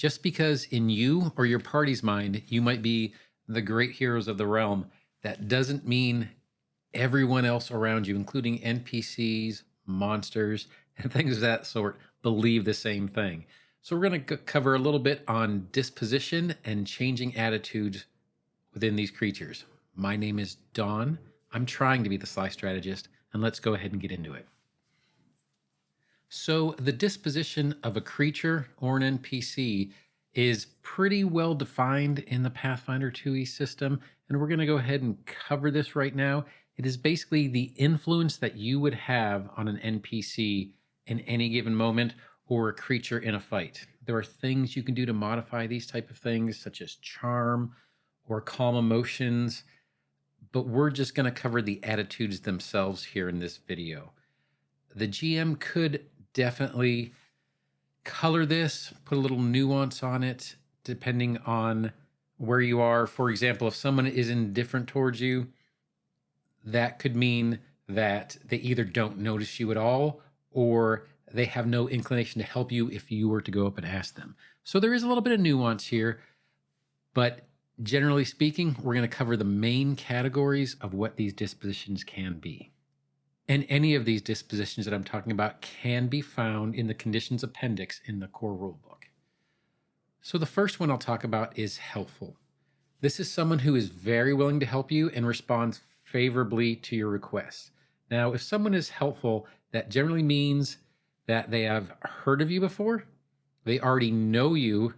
Just because in you or your party's mind, you might be the great heroes of the realm, that doesn't mean everyone else around you, including NPCs, monsters, and things of that sort, believe the same thing. So, we're going to cover a little bit on disposition and changing attitudes within these creatures. My name is Don. I'm trying to be the Sly Strategist, and let's go ahead and get into it. So, the disposition of a creature or an NPC is pretty well defined in the Pathfinder 2e system, and we're going to go ahead and cover this right now. It is basically the influence that you would have on an NPC in any given moment or a creature in a fight. There are things you can do to modify these type of things, such as charm or calm emotions, but we're just going to cover the attitudes themselves here in this video. The GM could definitely color this, put a little nuance on it, depending on where you are. For example, if someone is indifferent towards you, that could mean that they either don't notice you at all or they have no inclination to help you if you were to go up and ask them. So there is a little bit of nuance here, but generally speaking, we're going to cover the main categories of what these dispositions can be. And any of these dispositions that I'm talking about can be found in the conditions appendix in the core rulebook. So the first one I'll talk about is helpful. This is someone who is very willing to help you and responds favorably to your requests. Now, if someone is helpful, that generally means that they have heard of you before, they already know you,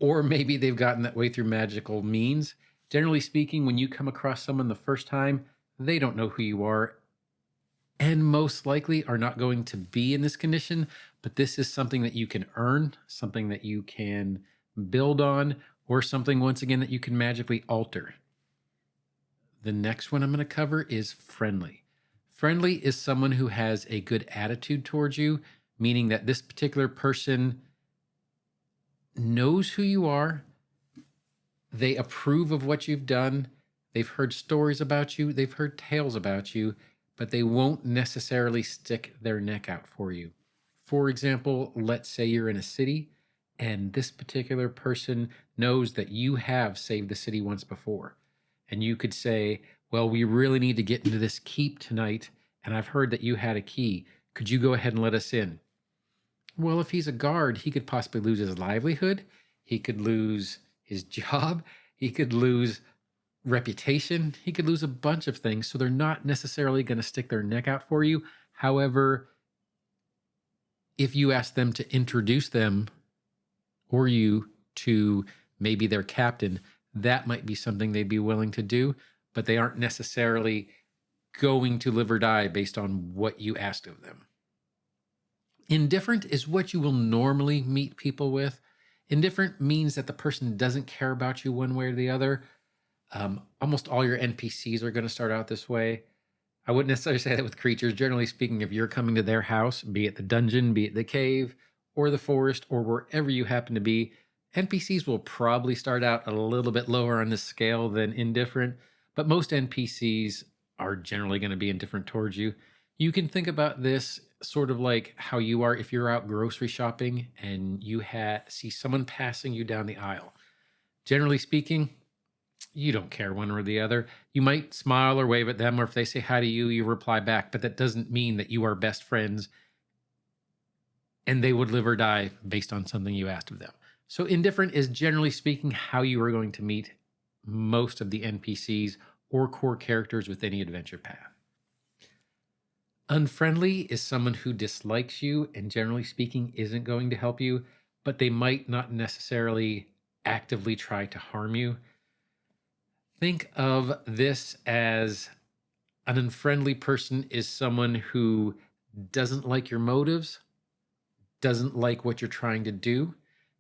or maybe they've gotten that way through magical means. Generally speaking, when you come across someone the first time, they don't know who you are and most likely are not going to be in this condition, but this is something that you can earn, something that you can build on, or something, once again, that you can magically alter. The next one I'm going to cover is friendly. Friendly is someone who has a good attitude towards you, meaning that this particular person knows who you are, they approve of what you've done, they've heard stories about you, they've heard tales about you, but they won't necessarily stick their neck out for you. For example, let's say you're in a city and this particular person knows that you have saved the city once before. And you could say, well, we really need to get into this keep tonight, and I've heard that you had a key. Could you go ahead and let us in? Well, if he's a guard, he could possibly lose his livelihood. He could lose his job. He could lose reputation. He could lose a bunch of things. So they're not necessarily going to stick their neck out for you. However, if you ask them to introduce them or you to maybe their captain, that might be something they'd be willing to do, but they aren't necessarily going to live or die based on what you asked of them. Indifferent is what you will normally meet people with. Indifferent means that the person doesn't care about you one way or the other. Almost all your NPCs are going to start out this way. I wouldn't necessarily say that with creatures. Generally speaking, if you're coming to their house, be it the dungeon, be it the cave, or the forest, or wherever you happen to be, NPCs will probably start out a little bit lower on this scale than indifferent, but most NPCs are generally going to be indifferent towards you. You can think about this sort of like how you are if you're out grocery shopping and you see someone passing you down the aisle. Generally speaking, you don't care one or the other. You might smile or wave at them, or if they say hi to you, you reply back, but that doesn't mean that you are best friends and they would live or die based on something you asked of them. So indifferent is, generally speaking, how you are going to meet most of the NPCs or core characters with any adventure path. Unfriendly is someone who dislikes you and, generally speaking, isn't going to help you, but they might not necessarily actively try to harm you. Think of this as an unfriendly person is someone who doesn't like your motives, doesn't like what you're trying to do.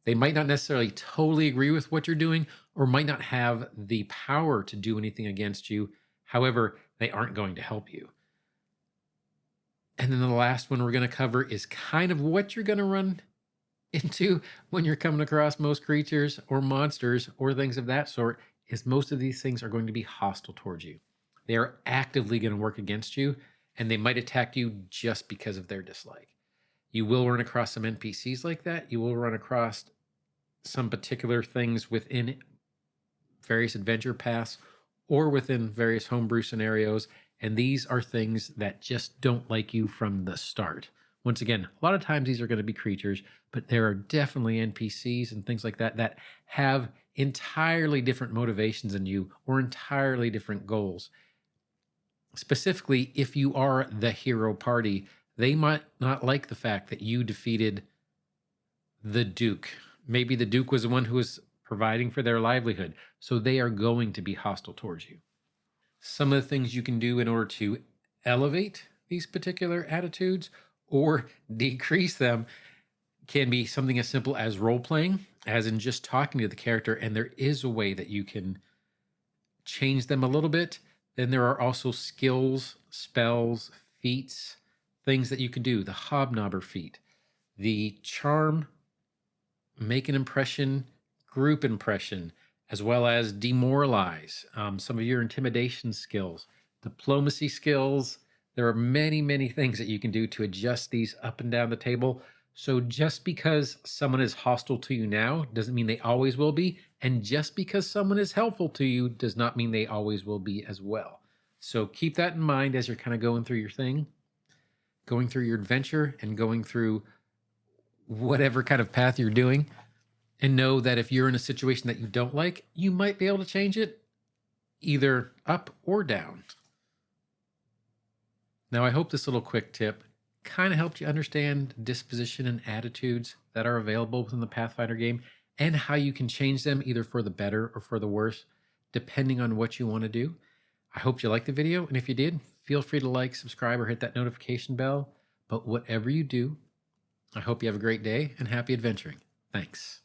They might not necessarily totally agree with what you're doing or might not have the power to do anything against you. However, they aren't going to help you. And then the last one we're going to cover is kind of what you're going to run into when you're coming across most creatures or monsters or things of that sort, is most of these things are going to be hostile towards you. They are actively going to work against you, and they might attack you just because of their dislike. You will run across some NPCs like that. You will run across some particular things within various adventure paths or within various homebrew scenarios. And these are things that just don't like you from the start. Once again, a lot of times these are going to be creatures, but there are definitely NPCs and things like that that have entirely different motivations than you or entirely different goals. Specifically, if you are the hero party, they might not like the fact that you defeated the Duke. Maybe the Duke was the one who was providing for their livelihood, so they are going to be hostile towards you. Some of the things you can do in order to elevate these particular attitudes or decrease them can be something as simple as role playing, as in just talking to the character, and there is a way that you can change them a little bit. Then there are also skills, spells, feats, things that you can do. The Hobnobber feat, the Charm, Make an Impression, Group Impression, as well as Demoralize, some of your intimidation skills, diplomacy skills. There are many, many things that you can do to adjust these up and down the table. So just because someone is hostile to you now doesn't mean they always will be. And just because someone is helpful to you does not mean they always will be as well. So keep that in mind as you're kind of going through your thing, going through your adventure, and going through whatever kind of path you're doing. And know that if you're in a situation that you don't like, you might be able to change it either up or down. Now, I hope this little quick tip kind of helped you understand disposition and attitudes that are available within the Pathfinder game and how you can change them either for the better or for the worse, depending on what you want to do. I hope you liked the video. And if you did, feel free to like, subscribe, or hit that notification bell. But whatever you do, I hope you have a great day and happy adventuring. Thanks.